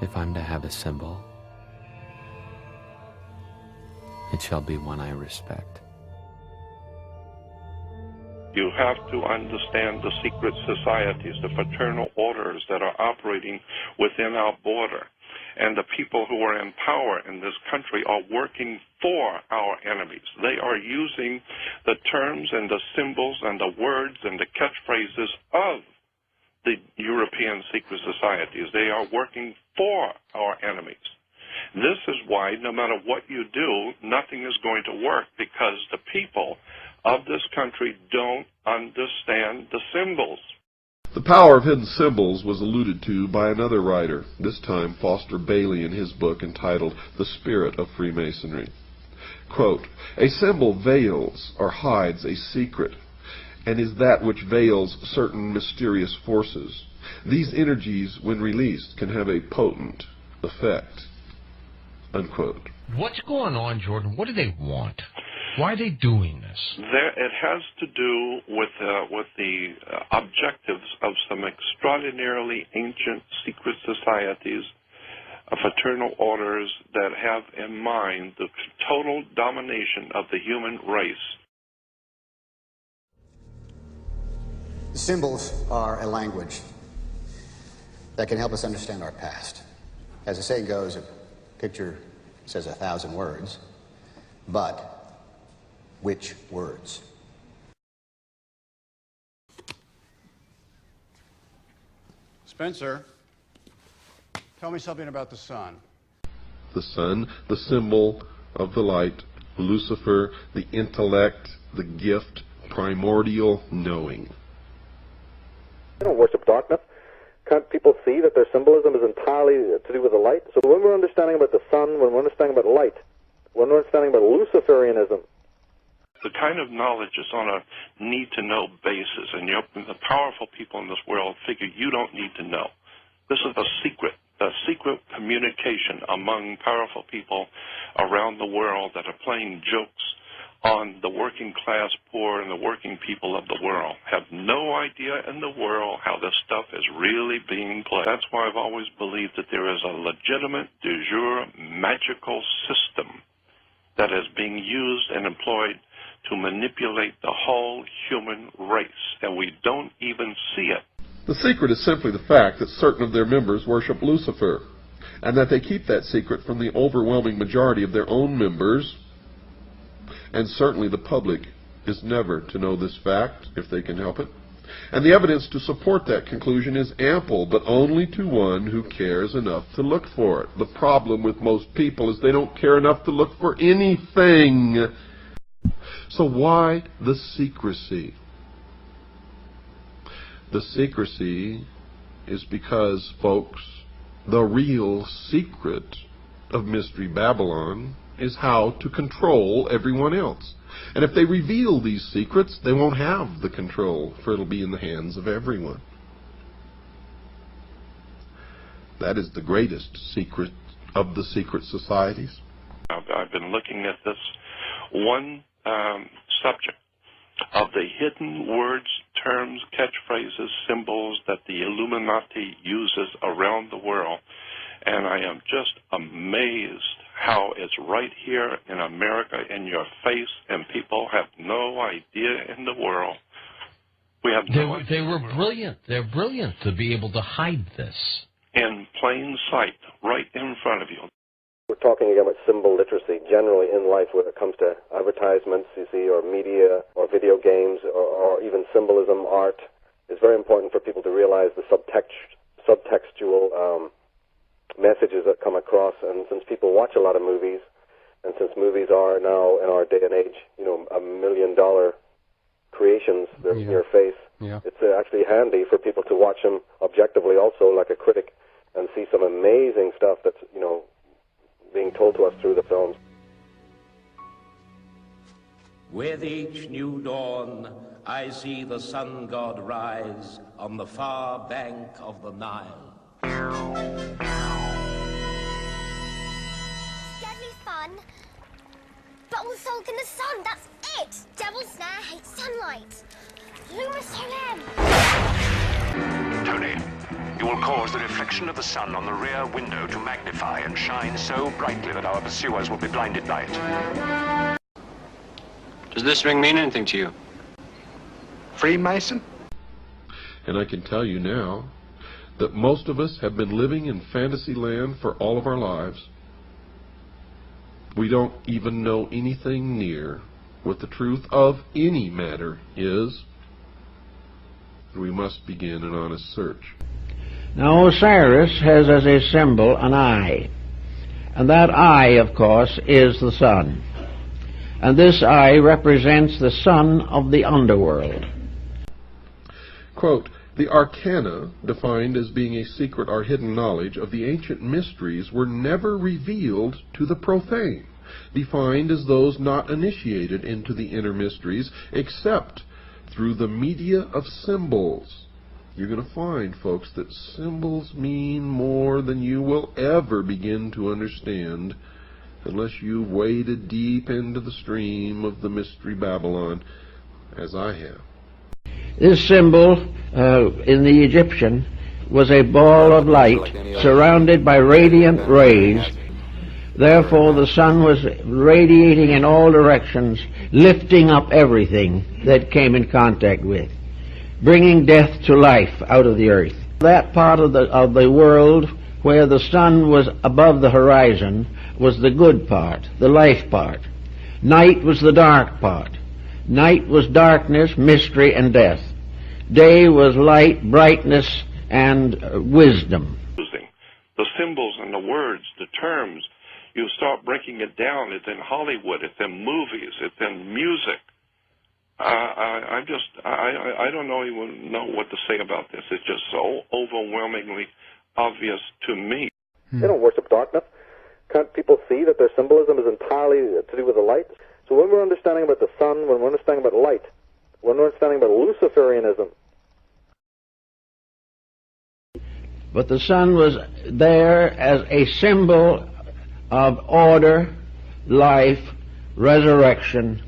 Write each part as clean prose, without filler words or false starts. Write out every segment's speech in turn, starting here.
If I'm to have a symbol, it shall be one I respect. You have to understand the secret societies, the fraternal orders that are operating within our border. And the people who are in power in this country are working for our enemies. They are using the terms and the symbols and the words and the catchphrases of the European secret societies. They are working for our enemies. This is why no matter what you do, nothing is going to work, because the people of this country don't understand the symbols. The power of hidden symbols was alluded to by another writer, this time Foster Bailey in his book entitled The Spirit of Freemasonry. Quote, "A symbol veils or hides a secret, and is that which veils certain mysterious forces. These energies, when released, can have a potent effect." Unquote. What's going on, Jordan? What do they want? Why are they doing this? It has to do with the objectives of some extraordinarily ancient secret societies, fraternal orders that have in mind the total domination of the human race. Symbols are a language that can help us understand our past. As the saying goes, a picture says 1,000 words, but which words? Spencer, tell me something about the sun. The sun, the symbol of the light, Lucifer, the intellect, the gift, primordial knowing. They don't worship darkness. Can't people see that their symbolism is entirely to do with the light? So when we're understanding about the sun, when we're understanding about light, when we're understanding about Luciferianism, the kind of knowledge is on a need-to-know basis, and the powerful people in this world figure you don't need to know. This is a secret communication among powerful people around the world that are playing jokes on the working class poor and the working people of the world. Have no idea in the world how this stuff is really being played. That's why I've always believed that there is a legitimate, de jure, magical system that is being used and employed to manipulate the whole human race, and we don't even see it. The secret is simply the fact that certain of their members worship Lucifer, and that they keep that secret from the overwhelming majority of their own members, and certainly the public is never to know this fact, if they can help it. And the evidence to support that conclusion is ample, but only to one who cares enough to look for it. The problem with most people is they don't care enough to look for anything. So why the secrecy? The secrecy is because, folks, the real secret of Mystery Babylon is how to control everyone else. And if they reveal these secrets, they won't have the control, for it'll be in the hands of everyone. That is the greatest secret of the secret societies. I've been looking at this one subject of the hidden words, terms, catchphrases, symbols that the Illuminati uses around the world, and I am just amazed how it's right here in America in your face, and people have no idea in the world. We have no idea. They were brilliant. They're brilliant to be able to hide this. In plain sight, right in front of you. we're talking again about symbol literacy generally in life when it comes to advertisements, you see, or media, or video games, or even symbolism, art. It's very important for people to realize the subtextual messages that come across. And since people watch a lot of movies, and since movies are now, in our day and age, you know, $1 million creations, they're in your face, it's actually handy for people to watch them objectively also, like a critic, and see some amazing stuff that's, you know, being told to us through the films. With each new dawn, I see the sun god rise on the far bank of the Nile. It's deadly fun, but we're soaking the sun, that's it! Devil's Snare hates sunlight. Lumisolen! Tony, You will cause the reflection of the sun on the rear window to magnify and shine so brightly that our pursuers will be blinded by it. Does this ring mean anything to you? Freemason? And I can tell you now that most of us have been living in fantasy land for all of our lives. We don't even know anything near what the truth of any matter is. We must begin an honest search. Now Osiris has as a symbol an eye, and that eye, of course, is the sun. And this eye represents the son of the underworld. Quote, the arcana, defined as being a secret or hidden knowledge of the ancient mysteries, were never revealed to the profane, defined as those not initiated into the inner mysteries except through the media of symbols. You're going to find, folks, that symbols mean more than you will ever begin to understand unless you've waded deep into the stream of the mystery Babylon, as I have. This symbol in the Egyptian was a ball of light surrounded by radiant rays. Therefore the sun was radiating in all directions, lifting up everything that came in contact with, bringing death to life out of the earth. That part of the world where the sun was above the horizon was the good part, the life part. Night was the dark part. Night was darkness, mystery, and death. Day was light, brightness, and wisdom. The symbols and the words, the terms, you start breaking it down. It's in Hollywood, it's in movies, it's in music. I don't even know what to say about this. It's just so overwhelmingly obvious to me. They don't worship darkness. Can't people see that their symbolism is entirely to do with the light? So when we're understanding about the sun, when we're understanding about light, when we're understanding about Luciferianism. But the sun was there as a symbol of order, life, resurrection,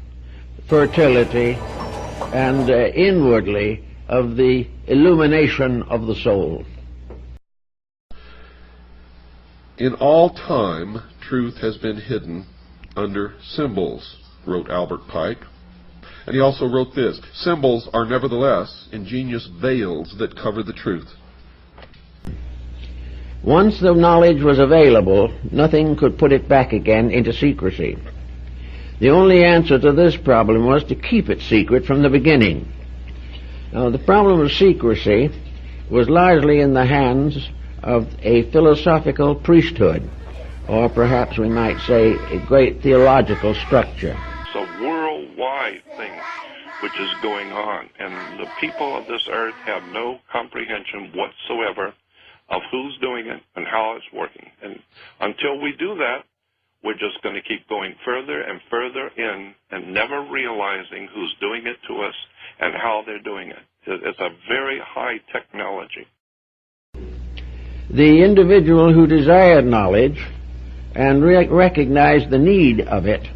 fertility, and inwardly of the illumination of the soul. In all time, truth has been hidden under symbols, wrote Albert Pike. And he also wrote this, symbols are nevertheless ingenious veils that cover the truth. Once the knowledge was available, nothing could put it back again into secrecy. The only answer to this problem was to keep it secret from the beginning. Now, the problem of secrecy was largely in the hands of a philosophical priesthood, or perhaps we might say a great theological structure. It's a worldwide thing which is going on, and the people of this earth have no comprehension whatsoever of who's doing it and how it's working. And until we do that, we're just going to keep going further and further in and never realizing who's doing it to us and how they're doing it. It's a very high technology. The individual who desired knowledge and recognized the need of it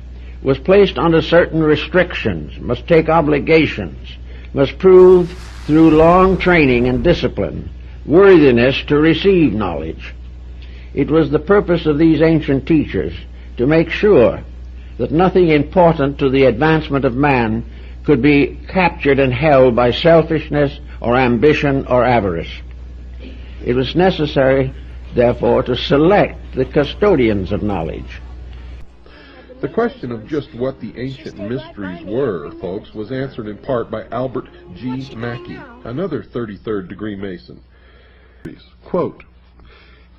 was placed under certain restrictions, must take obligations, must prove through long training and discipline worthiness to receive knowledge. It was the purpose of these ancient teachers to make sure that nothing important to the advancement of man could be captured and held by selfishness or ambition or avarice. It was necessary, therefore, to select the custodians of knowledge. The question of just what the ancient mysteries were, folks, was answered in part by Albert G. Mackey, another 33rd degree Mason. Quote,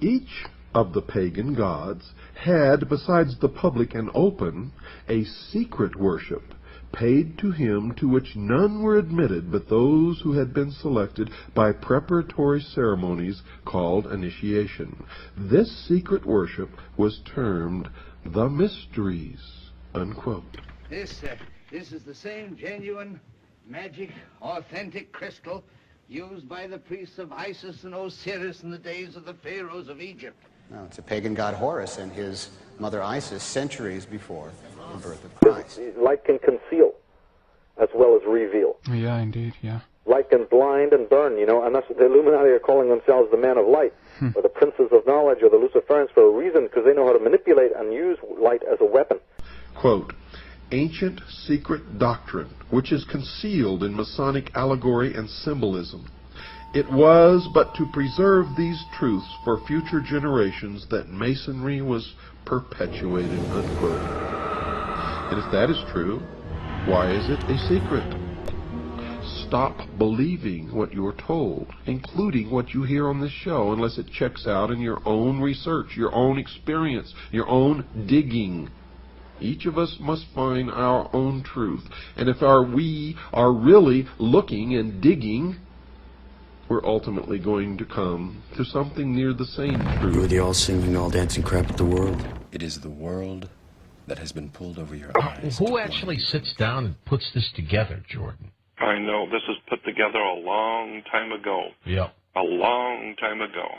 each of the pagan gods had, besides the public and open, a secret worship paid to him to which none were admitted but those who had been selected by preparatory ceremonies called initiation. This secret worship was termed the mysteries, unquote. This is the same genuine, magic, authentic crystal used by the priests of Isis and Osiris in the days of the pharaohs of Egypt. No, it's a pagan god Horus and his mother Isis centuries before the birth of Christ. Light can conceal as well as reveal. Yeah, indeed, yeah. Light can blind and burn, you know, and that's what the Illuminati are calling themselves the men of light, or the princes of knowledge, or the Luciferians for a reason, because they know how to manipulate and use light as a weapon. Quote, ancient secret doctrine, which is concealed in Masonic allegory and symbolism. It was but to preserve these truths for future generations that Masonry was perpetuated, unquote. And if that is true, why is it a secret? Stop believing what you're told, including what you hear on this show, unless it checks out in your own research, your own experience, your own digging. Each of us must find our own truth. And if we are really looking and digging, we're ultimately going to come to something near the same truth. You're the all-singing, all-dancing crap of the world. It is the world that has been pulled over your eyes. Who actually sits down and puts this together, Jordan? I know. This was put together a long time ago. Yeah. A long time ago.